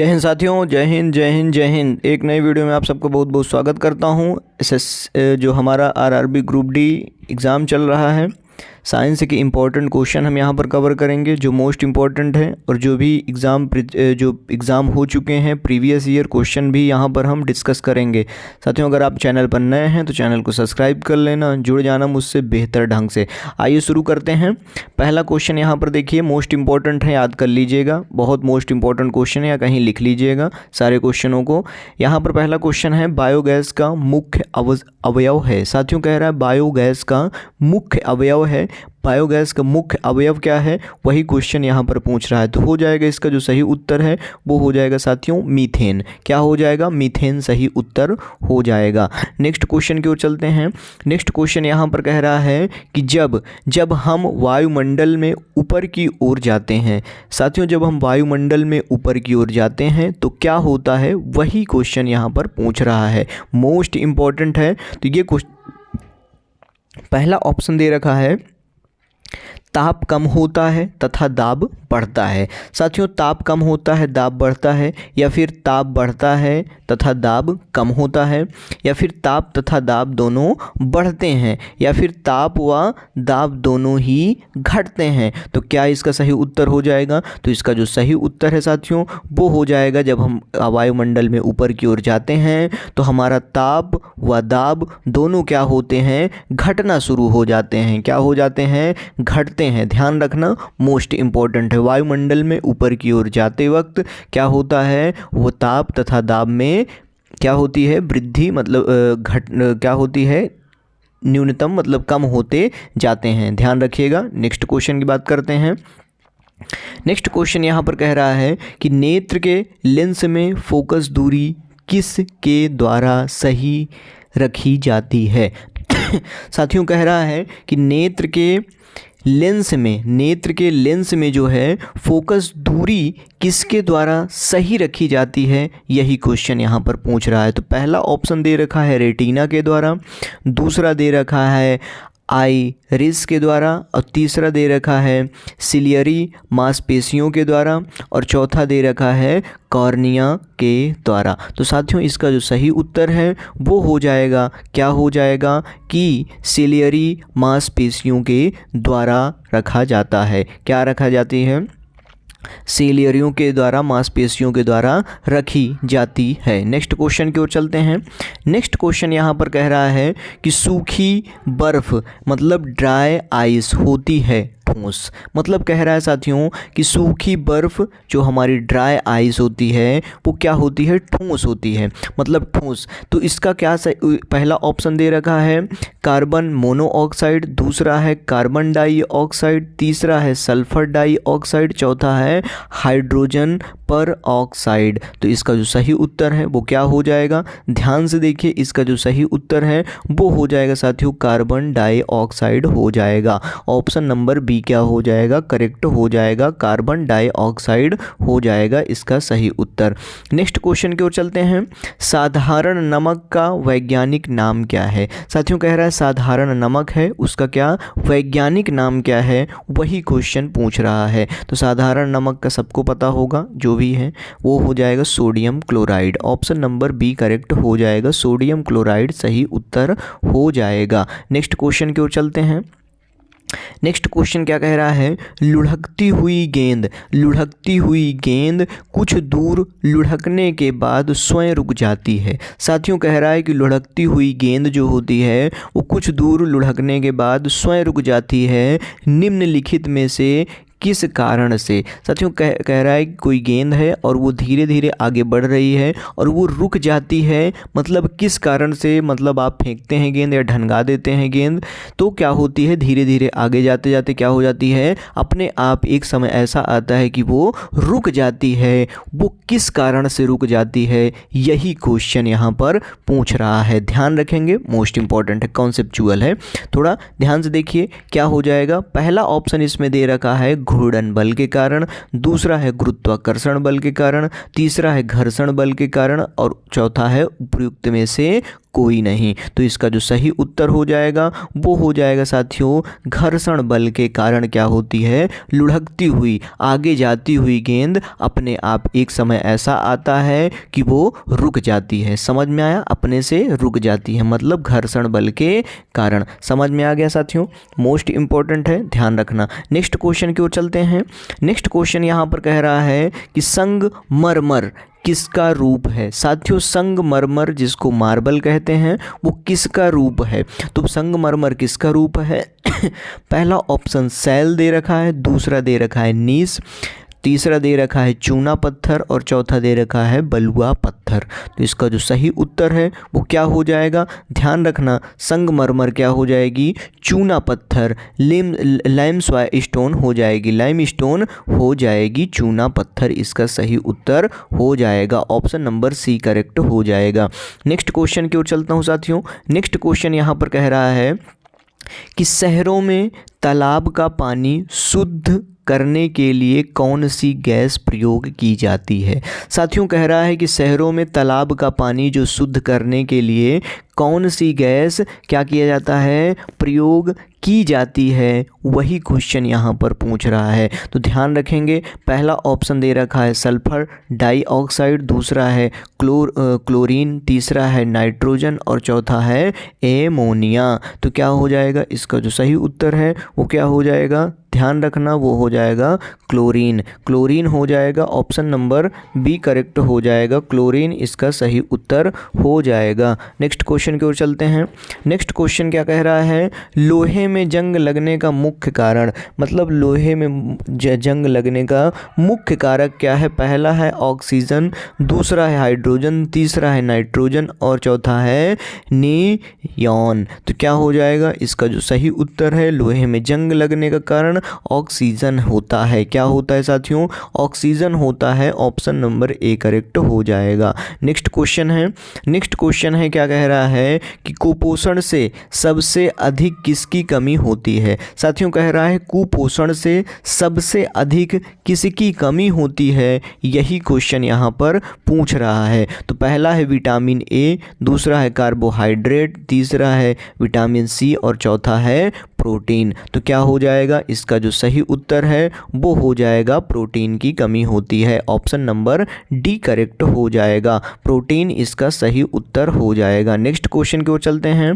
जय हिंद साथियों, जय हिंद जय हिंद जय हिंद। एक नई वीडियो में आप सबको बहुत बहुत स्वागत करता हूं। जो हमारा आरआरबी ग्रुप डी एग्ज़ाम चल रहा है, साइंस के इम्पोर्टेंट क्वेश्चन हम यहां पर कवर करेंगे जो मोस्ट इम्पॉर्टेंट है, और जो भी एग्ज़ाम हो चुके हैं प्रीवियस ईयर क्वेश्चन भी यहां पर हम डिस्कस करेंगे। साथियों, अगर आप चैनल पर नए हैं तो चैनल को सब्सक्राइब कर लेना, जुड़ जाना मुझसे बेहतर ढंग से। आइए शुरू करते हैं। पहला क्वेश्चन यहाँ पर देखिए, मोस्ट इम्पॉर्टेंट है, याद कर लीजिएगा, बहुत मोस्ट इम्पॉर्टेंट क्वेश्चन है, या कहीं लिख लीजिएगा सारे क्वेश्चनों को। यहाँ पर पहला क्वेश्चन है, बायोगैस का मुख्य अवयव है। साथियों, कह रहा है बायोगैस का मुख्य अवयव है। बायोगैस का मुख्य अवयव क्या है, वही क्वेश्चन यहाँ पर पूछ रहा है। तो हो जाएगा इसका जो सही उत्तर है वो हो जाएगा साथियों मीथेन। क्या हो जाएगा? मीथेन सही उत्तर हो जाएगा। नेक्स्ट क्वेश्चन की ओर चलते हैं। नेक्स्ट क्वेश्चन यहाँ पर कह रहा है कि जब हम वायुमंडल में ऊपर की ओर जाते हैं। साथियों, जब हम वायुमंडल में ऊपर की ओर जाते हैं तो क्या होता है, वही क्वेश्चन यहाँ पर पूछ रहा है, मोस्ट इम्पॉर्टेंट है। तो ये पहला ऑप्शन दे रखा है, ताप कम होता है तथा दाब बढ़ता है। साथियों, ताप कम होता है दाब बढ़ता है, या फिर ताप बढ़ता है तथा दाब कम होता है, या फिर ताप तथा दाब दोनों बढ़ते हैं, या फिर ताप व दाब दोनों ही घटते हैं। तो क्या इसका सही उत्तर हो जाएगा? तो इसका जो सही उत्तर है साथियों वो हो जाएगा, जब हम वायुमंडल में ऊपर की ओर जाते हैं तो हमारा ताप व दाब दोनों क्या होते हैं, घटना शुरू हो जाते हैं। क्या हो जाते हैं? घटते हैं। ध्यान रखना, मोस्ट इम्पॉर्टेंट है। वायुमंडल में ऊपर की ओर जाते वक्त क्या होता है, वो ताप तथा दाब में क्या होती है, वृद्धि, मतलब क्या होती है, न्यूनतम, मतलब कम होते जाते हैं। ध्यान रखिएगा। नेक्स्ट क्वेश्चन की बात करते हैं। नेक्स्ट क्वेश्चन यहाँ पर कह रहा है कि नेत्र के लेंस में फोकस दूरी किस के द्वारा सही रखी जाती है। साथियों, कह रहा है कि नेत्र के लेंस में जो है फोकस दूरी किसके द्वारा सही रखी जाती है, यही क्वेश्चन यहाँ पर पूछ रहा है। तो पहला ऑप्शन दे रखा है रेटिना के द्वारा, दूसरा दे रखा है आइरिस के द्वारा, और तीसरा दे रखा है सिलियरी मांसपेशियों के द्वारा, और चौथा दे रखा है कॉर्निया के द्वारा। तो साथियों, इसका जो सही उत्तर है वो हो जाएगा, क्या हो जाएगा, कि सिलियरी मांसपेशियों के द्वारा रखा जाता है। क्या रखा जाती है? सेलियरियों के द्वारा, मांसपेशियों के द्वारा रखी जाती है। नेक्स्ट क्वेश्चन की ओर चलते हैं। नेक्स्ट क्वेश्चन यहाँ पर कह रहा है कि सूखी बर्फ मतलब ड्राई आइस होती है ठोस। मतलब कह रहा है साथियों कि सूखी बर्फ जो हमारी ड्राई आइस होती है वो क्या होती है, ठोस होती है, मतलब ठोस। तो इसका क्या पहला ऑप्शन दे रखा है कार्बन मोनोऑक्साइड, दूसरा है कार्बन डाइऑक्साइड, तीसरा है सल्फर डाइऑक्साइड, चौथा है हाइड्रोजन पर ऑक्साइड। तो इसका जो सही उत्तर है वो क्या हो जाएगा? ध्यान से देखिए, इसका जो सही उत्तर है वो हो जाएगा साथियों कार्बन डाइऑक्साइड हो जाएगा। ऑप्शन नंबर बी क्या हो जाएगा, करेक्ट हो जाएगा, कार्बन डाइऑक्साइड हो जाएगा इसका सही उत्तर। नेक्स्ट क्वेश्चन की ओर चलते हैं। साधारण नमक का वैज्ञानिक नाम क्या है? साथियों, कह रहा है साधारण नमक है, उसका क्या वैज्ञानिक नाम क्या है, वही क्वेश्चन पूछ रहा है। तो साधारण नमक का सबको पता होगा, जो भी है वो हो जाएगा sodium chloride. Option number B correct हो जाएगा, सोडियम क्लोराइड सही उत्तर हो जाएगा। नेक्स्ट क्वेश्चन की ओर चलते हैं। नेक्स्ट क्वेश्चन क्या कह रहा है, लुढ़कती हुई गेंद कुछ दूर लुढ़कने के बाद स्वयं रुक जाती है। साथियों, कह रहा है कि लुढ़कती हुई गेंद जो होती है वो कुछ दूर लुढ़कने के बाद स्वयं रुक जाती है, निम्नलिखित में से किस कारण से। साथियों, कह रहा है कि कोई गेंद है और वो धीरे धीरे आगे बढ़ रही है और वो रुक जाती है, मतलब किस कारण से, मतलब आप फेंकते हैं गेंद या ढनगा देते हैं गेंद तो क्या होती है, धीरे धीरे आगे जाते जाते क्या हो जाती है, अपने आप एक समय ऐसा आता है कि वो रुक जाती है। वो किस कारण से रुक जाती है, यही क्वेश्चन यहाँ पर पूछ रहा है। ध्यान रखेंगे, मोस्ट इंपॉर्टेंट है, कॉन्सेप्चुअल है। थोड़ा ध्यान से देखिए क्या हो जाएगा। पहला ऑप्शन इसमें दे रखा है घूर्णन बल के कारण, दूसरा है गुरुत्वाकर्षण बल के कारण, तीसरा है घर्षण बल के कारण, और चौथा है उपयुक्त में से कोई नहीं। तो इसका जो सही उत्तर हो जाएगा वो हो जाएगा साथियों, घर्षण बल के कारण क्या होती है, लुढ़कती हुई आगे जाती हुई गेंद अपने आप एक समय ऐसा आता है कि वो रुक जाती है। समझ में आया, अपने से रुक जाती है, मतलब घर्षण बल के कारण। समझ में आ गया साथियों, मोस्ट इंपॉर्टेंट है, ध्यान रखना। नेक्स्ट क्वेश्चन की ओर चलते हैं। नेक्स्ट क्वेश्चन यहाँ पर कह रहा है कि संगमरमर किसका रूप है। साथियों संगमरमर जिसको मार्बल कहते हैं वो किसका रूप है। तो संगमरमर किसका रूप है पहला ऑप्शन सैल दे रखा है, दूसरा दे रखा है नीस, तीसरा दे रखा है चूना पत्थर और चौथा दे रखा है बलुआ पत्थर। तो इसका जो सही उत्तर है वो क्या हो जाएगा, ध्यान रखना, संगमरमर क्या हो जाएगी, चूना पत्थर, लाइमस्टोन हो जाएगी, लाइमस्टोन हो जाएगी, चूना पत्थर इसका सही उत्तर हो जाएगा। ऑप्शन नंबर सी करेक्ट हो जाएगा। नेक्स्ट क्वेश्चन की ओर चलता हूँ साथियों। नेक्स्ट क्वेश्चन यहाँ पर कह रहा है कि शहरों में तालाब का पानी शुद्ध करने के लिए कौन सी गैस प्रयोग की जाती है। साथियों कह रहा है कि शहरों में तालाब का पानी जो शुद्ध करने के लिए कौन सी गैस क्या किया जाता है, प्रयोग की जाती है, वही क्वेश्चन यहाँ पर पूछ रहा है। तो ध्यान रखेंगे, पहला ऑप्शन दे रखा है सल्फर डाइऑक्साइड, दूसरा है क्लोरीन, तीसरा है नाइट्रोजन और चौथा है एमोनिया। तो क्या हो जाएगा, इसका जो सही उत्तर है वो क्या हो जाएगा, ध्यान रखना, वो हो जाएगा क्लोरीन। क्लोरीन हो जाएगा, ऑप्शन नंबर बी करेक्ट हो जाएगा, क्लोरीन इसका सही उत्तर हो जाएगा। नेक्स्ट क्वेश्चन की ओर चलते हैं। नेक्स्ट क्वेश्चन क्या कह रहा है, लोहे में जंग लगने का मुख्य कारण, मतलब लोहे में जंग लगने का मुख्य कारक क्या है। पहला है ऑक्सीजन, दूसरा है हाइड्रोजन, तीसरा है नाइट्रोजन और चौथा है नियॉन। तो क्या हो जाएगा, इसका जो सही उत्तर है, लोहे में जंग लगने का कारण ऑक्सीजन होता है। क्या होता है साथियों, ऑक्सीजन होता है, ऑप्शन नंबर ए करेक्ट हो जाएगा। नेक्स्ट क्वेश्चन है, नेक्स्ट क्वेश्चन है क्या कह रहा है कि कुपोषण से सबसे अधिक किसकी कमी होती है। साथियों कह रहा है कुपोषण से सबसे अधिक किसकी कमी होती है, यही क्वेश्चन यहाँ पर पूछ रहा है। तो पहला है विटामिन ए, दूसरा है कार्बोहाइड्रेट, तीसरा है विटामिन सी और चौथा है प्रोटीन। तो क्या हो जाएगा, इसका जो सही उत्तर है वो हो जाएगा प्रोटीन की कमी होती है, ऑप्शन नंबर डी करेक्ट हो जाएगा, प्रोटीन इसका सही उत्तर हो जाएगा। नेक्स्ट क्वेश्चन की ओर चलते हैं।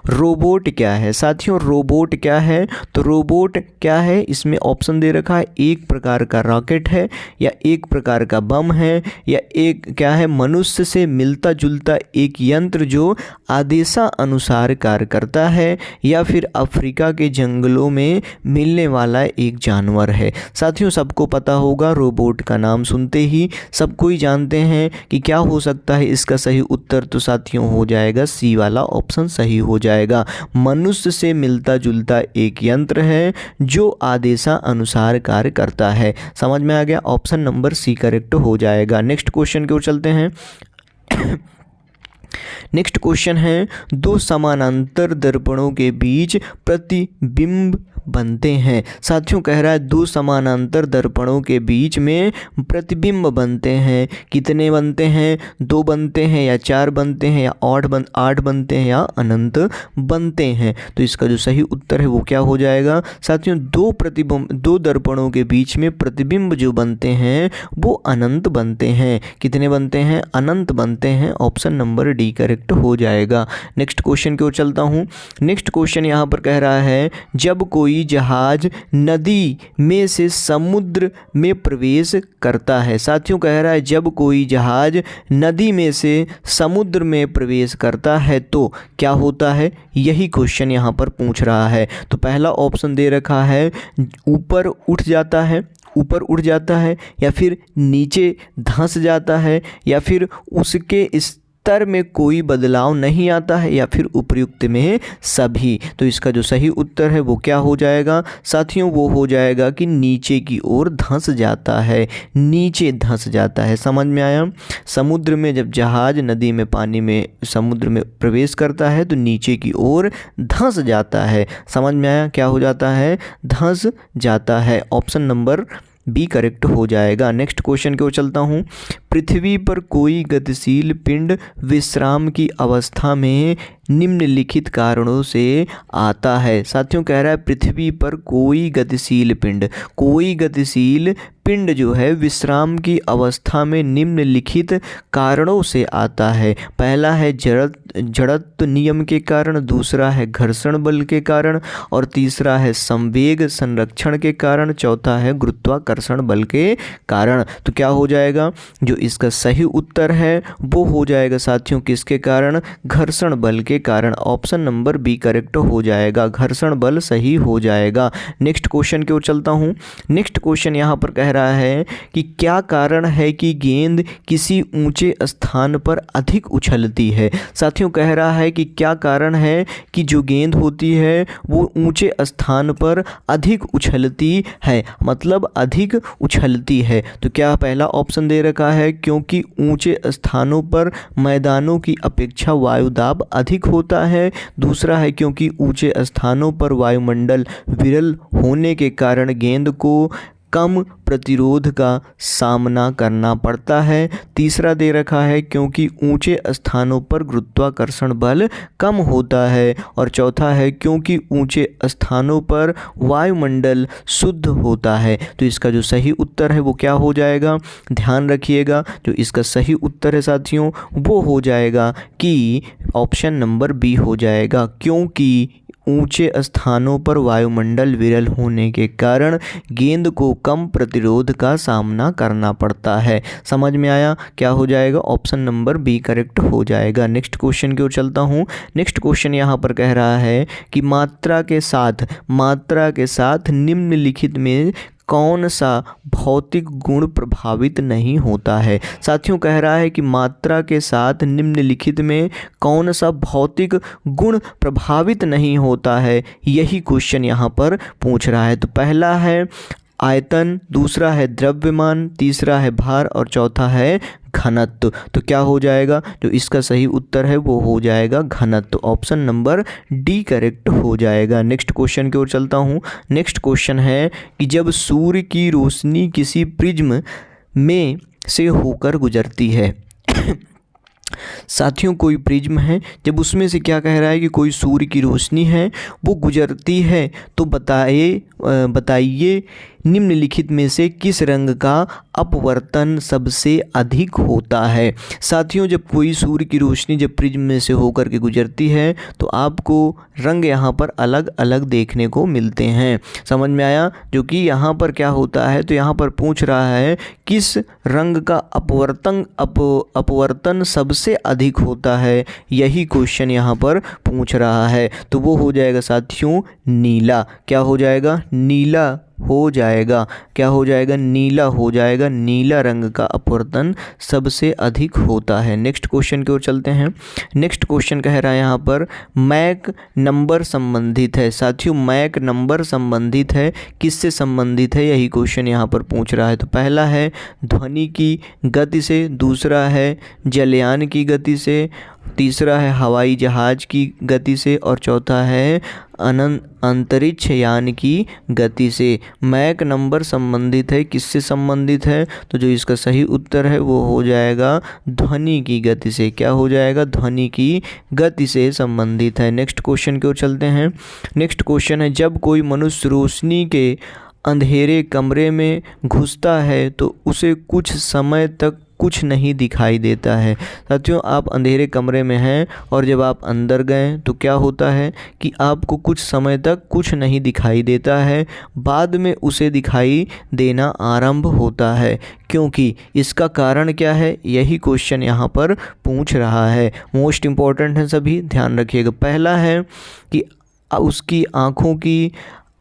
रोबोट क्या है। साथियों रोबोट क्या है, तो रोबोट क्या है, इसमें ऑप्शन दे रखा है एक प्रकार का रॉकेट है या एक प्रकार का बम है या एक क्या है, मनुष्य से मिलता जुलता एक यंत्र जो आदेशानुसार कार्य करता है या फिर अफ्रीका के जंगलों में मिलने वाला एक जानवर है। साथियों सबको पता होगा, रोबोट का नाम सुनते ही सब कोई जानते हैं कि क्या हो सकता है, इसका सही उत्तर तो साथियों हो जाएगा सी वाला ऑप्शन सही हो जाएगा। मनुष्य से मिलता जुलता एक यंत्र है जो आदेशानुसार कार्य करता है। समझ में आ गया, ऑप्शन नंबर सी करेक्ट हो जाएगा। नेक्स्ट क्वेश्चन की ओर चलते हैं। नेक्स्ट क्वेश्चन है, दो समानांतर दर्पणों के बीच प्रतिबिंब बनते हैं। साथियों कह रहा है दो समानांतर दर्पणों के बीच में प्रतिबिंब बनते हैं। कितने बनते हैं, दो बनते हैं या चार बनते हैं या आठ बनते हैं या अनंत बनते हैं। तो इसका जो सही उत्तर है वो क्या हो जाएगा साथियों, दो दर्पणों के बीच में प्रतिबिंब जो बनते हैं वो अनंत बनते हैं। कितने बनते हैं, अनंत बनते हैं, ऑप्शन नंबर डी करेक्ट हो जाएगा। नेक्स्ट क्वेश्चन की ओर चलता हूँ। नेक्स्ट क्वेश्चन यहाँ पर कह रहा है, जब कोई जहाज नदी में से समुद्र में प्रवेश करता है। साथियों कह रहा है जब कोई जहाज नदी में से समुद्र में प्रवेश करता है तो क्या होता है, यही क्वेश्चन यहाँ पर पूछ रहा है। तो पहला ऑप्शन दे रखा है ऊपर उठ जाता है, ऊपर उड़ जाता है या फिर नीचे धंस जाता है या फिर उसके स्तर में कोई बदलाव नहीं आता है या फिर उपयुक्त में सभी। तो इसका जो सही उत्तर है वो क्या हो जाएगा साथियों, वो हो जाएगा कि नीचे की ओर धंस जाता है, नीचे धंस जाता है। समझ में आया, समुद्र में जब जहाज नदी में पानी में समुद्र में प्रवेश करता है तो नीचे की ओर धंस जाता है। समझ में आया, क्या हो जाता है, धंस जाता है। ऑप्शन नंबर बी करेक्ट हो जाएगा। नेक्स्ट क्वेश्चन की ओर चलता हूँ। पृथ्वी पर कोई गतिशील पिंड विश्राम की अवस्था में निम्नलिखित कारणों से आता है। साथियों कह रहा है पृथ्वी पर कोई गतिशील पिंड जो है विश्राम की अवस्था में निम्नलिखित कारणों से आता है। पहला है जड़त्व नियम के कारण, दूसरा है घर्षण बल के कारण, और तीसरा है संवेग संरक्षण के कारण, चौथा है गुरुत्वाकर्षण बल के कारण। तो क्या हो जाएगा, जो इसका सही उत्तर है वो हो जाएगा साथियों किसके कारण, घर्षण बल के कारण। ऑप्शन नंबर बी करेक्ट हो जाएगा, घर्षण बल सही हो जाएगा। नेक्स्ट क्वेश्चन की ओर चलता हूँ। नेक्स्ट क्वेश्चन यहाँ पर कह रहा है कि क्या कारण है कि गेंद किसी ऊंचे स्थान पर अधिक उछलती है। साथियों कह रहा है कि क्या कारण है कि जो गेंद होती है वो ऊंचे स्थान पर अधिक उछलती है, मतलब अधिक उछलती है। तो क्या पहला ऑप्शन दे रखा है क्योंकि ऊंचे स्थानों पर मैदानों की अपेक्षा वायुदाब अधिक होता है, दूसरा है क्योंकि ऊंचे स्थानों पर वायुमंडल विरल होने के कारण गेंद को कम प्रतिरोध का सामना करना पड़ता है, तीसरा दे रखा है क्योंकि ऊंचे स्थानों पर गुरुत्वाकर्षण बल कम होता है, और चौथा है क्योंकि ऊंचे स्थानों पर वायुमंडल शुद्ध होता है। तो इसका जो सही उत्तर है वो क्या हो जाएगा, ध्यान रखिएगा, जो इसका सही उत्तर है साथियों वो हो जाएगा कि ऑप्शन नंबर बी हो जाएगा, क्योंकि ऊंचे स्थानों पर वायुमंडल विरल होने के कारण गेंद को कम प्रतिरोध का सामना करना पड़ता है। समझ में आया, क्या हो जाएगा, ऑप्शन नंबर बी करेक्ट हो जाएगा। नेक्स्ट क्वेश्चन की ओर चलता हूँ। नेक्स्ट क्वेश्चन यहाँ पर कह रहा है कि मात्रा के साथ निम्नलिखित में कौन सा भौतिक गुण प्रभावित नहीं होता है। साथियों कह रहा है कि मात्रा के साथ निम्नलिखित में कौन सा भौतिक गुण प्रभावित नहीं होता है, यही क्वेश्चन यहाँ पर पूछ रहा है। तो पहला है आयतन, दूसरा है द्रव्यमान, तीसरा है भार, और चौथा है घनत्व। तो क्या हो जाएगा, जो इसका सही उत्तर है वो हो जाएगा घनत्व। ऑप्शन नंबर डी करेक्ट हो जाएगा। नेक्स्ट क्वेश्चन की ओर चलता हूँ। नेक्स्ट क्वेश्चन है कि जब सूर्य की रोशनी किसी प्रिज्म में से होकर गुजरती है साथियों कोई प्रिज्म है, जब उसमें से क्या कह रहा है कि कोई सूर्य की रोशनी है वो गुजरती है, तो बताइए निम्नलिखित में से किस रंग का अपवर्तन सबसे अधिक होता है। साथियों जब कोई सूर्य की रोशनी जब प्रिज्म में से होकर के गुजरती है तो आपको रंग यहाँ पर अलग अलग देखने को मिलते हैं। समझ में आया, जो कि यहाँ पर क्या होता है, तो यहाँ पर पूछ रहा है किस रंग का अपवर्तन सबसे अधिक होता है, यही क्वेश्चन यहाँ पर पूछ रहा है। तो वो हो जाएगा साथियों नीला। क्या हो जाएगा, नीला हो जाएगा। क्या हो जाएगा, नीला हो जाएगा। नीला रंग का अपवर्तन सबसे अधिक होता है। नेक्स्ट क्वेश्चन की ओर चलते हैं। नेक्स्ट क्वेश्चन कह रहा है यहाँ पर मैक नंबर संबंधित है। साथियों मैक नंबर संबंधित है, किससे संबंधित है, यही क्वेश्चन यहाँ पर पूछ रहा है। तो पहला है ध्वनि की गति से, दूसरा है जलयान की गति से, तीसरा है हवाई जहाज की गति से, और चौथा है अंतरिक्ष यान की गति से। मैक नंबर संबंधित है, किससे संबंधित है, तो जो इसका सही उत्तर है वो हो जाएगा ध्वनि की गति से। क्या हो जाएगा, ध्वनि की गति से संबंधित है। नेक्स्ट क्वेश्चन की ओर चलते हैं। नेक्स्ट क्वेश्चन है जब कोई मनुष्य रोशनी के अंधेरे कमरे में घुसता है तो उसे कुछ समय तक कुछ नहीं दिखाई देता है। साथियों आप अंधेरे कमरे में हैं और जब आप अंदर गए तो क्या होता है कि आपको कुछ समय तक कुछ नहीं दिखाई देता है, बाद में उसे दिखाई देना आरंभ होता है, क्योंकि इसका कारण क्या है, यही क्वेश्चन यहाँ पर पूछ रहा है। मोस्ट इम्पॉर्टेंट है, सभी ध्यान रखिएगा। पहला है कि उसकी आँखों की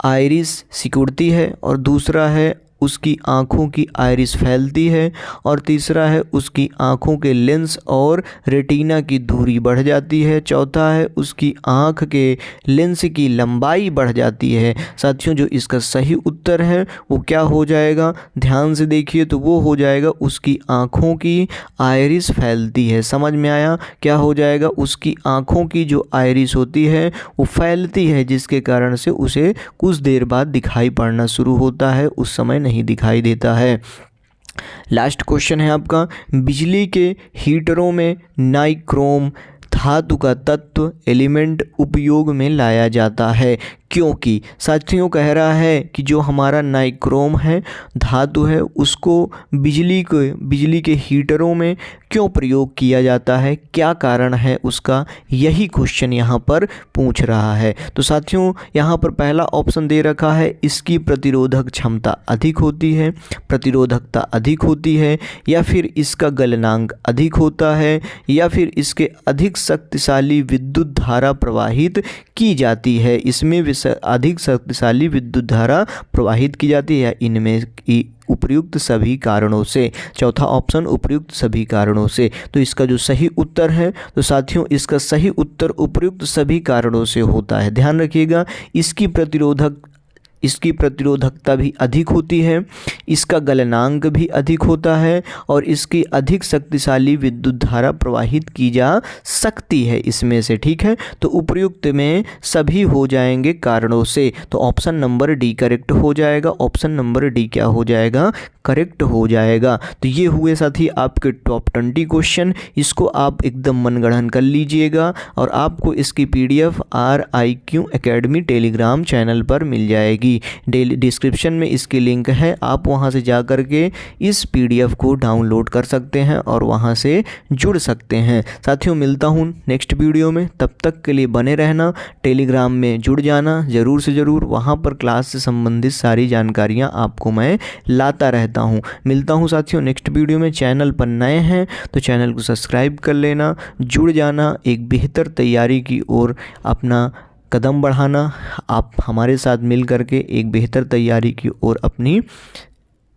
आइरिस सिकुड़ती है, और दूसरा है उसकी आँखों की आइरिस फैलती है, और तीसरा है उसकी आँखों के लेंस और रेटिना की दूरी बढ़ जाती है, चौथा है उसकी आँख के लेंस की लंबाई बढ़ जाती है। साथियों जो इसका सही उत्तर है वो क्या हो जाएगा, ध्यान से देखिए, तो वो हो जाएगा उसकी आँखों की आइरिस फैलती है। समझ में आया, क्या हो जाएगा, उसकी आँखों की जो आइरिस होती है वो फैलती है, जिसके कारण से उसे कुछ देर बाद दिखाई पड़ना शुरू होता है, उस समय नहीं दिखाई देता है। लास्ट क्वेश्चन है आपका, बिजली के हीटरों में नाइक्रोम धातु का तत्व एलिमेंट उपयोग में लाया जाता है, क्योंकि साथियों कह रहा है कि जो हमारा नाइक्रोम है धातु है उसको बिजली के हीटरों में क्यों प्रयोग किया जाता है, क्या कारण है उसका, यही क्वेश्चन यहाँ पर पूछ रहा है। तो साथियों यहाँ पर पहला ऑप्शन दे रखा है, इसकी प्रतिरोधक क्षमता अधिक होती है, प्रतिरोधकता अधिक होती है, या फिर इसका गलनांक अधिक होता है, या फिर इसके अधिक शक्तिशाली विद्युत धारा प्रवाहित की जाती है, इसमें अधिक शक्तिशाली विद्युत धारा प्रवाहित की जाती है, या इनमें उपर्युक्त सभी कारणों से। चौथा ऑप्शन उपर्युक्त सभी कारणों से। तो इसका जो सही उत्तर है, तो साथियों इसका सही उत्तर उपर्युक्त सभी कारणों से होता है। ध्यान रखिएगा, इसकी प्रतिरोधकता भी अधिक होती है, इसका गलनांक भी अधिक होता है, और इसकी अधिक शक्तिशाली विद्युत धारा प्रवाहित की जा सकती है इसमें से। ठीक है, तो उपयुक्त में सभी हो जाएंगे कारणों से। तो ऑप्शन नंबर डी करेक्ट हो जाएगा। ऑप्शन नंबर डी क्या हो जाएगा, करेक्ट हो जाएगा। तो ये हुए साथी आपके टॉप 20 क्वेश्चन। इसको आप एकदम मनगढ़ंत कर लीजिएगा, और आपको इसकी PDF RIQ academy Telegram channel पर मिल जाएगी। डिस्क्रिप्शन में इसकी लिंक है, आप वहां से जा कर के इस PDF को डाउनलोड कर सकते हैं और वहां से जुड़ सकते हैं। साथियों मिलता हूं नेक्स्ट वीडियो में, तब तक के लिए बने रहना, टेलीग्राम में जुड़ जाना ज़रूर से ज़रूर। वहां पर क्लास से संबंधित सारी जानकारियां आपको मैं लाता रहता हूं। मिलता हूं साथियों नेक्स्ट वीडियो में। चैनल पर नए हैं तो चैनल को सब्सक्राइब कर लेना, जुड़ जाना, एक बेहतर तैयारी की ओर अपना कदम बढ़ाना। आप हमारे साथ मिल करके एक बेहतर तैयारी की ओर अपनी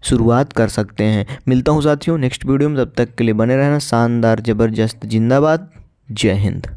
शुरुआत कर सकते हैं। मिलता हूं साथियों नेक्स्ट वीडियो में, तब तक के लिए बने रहना। शानदार ज़बरदस्त जिंदाबाद। जय हिंद।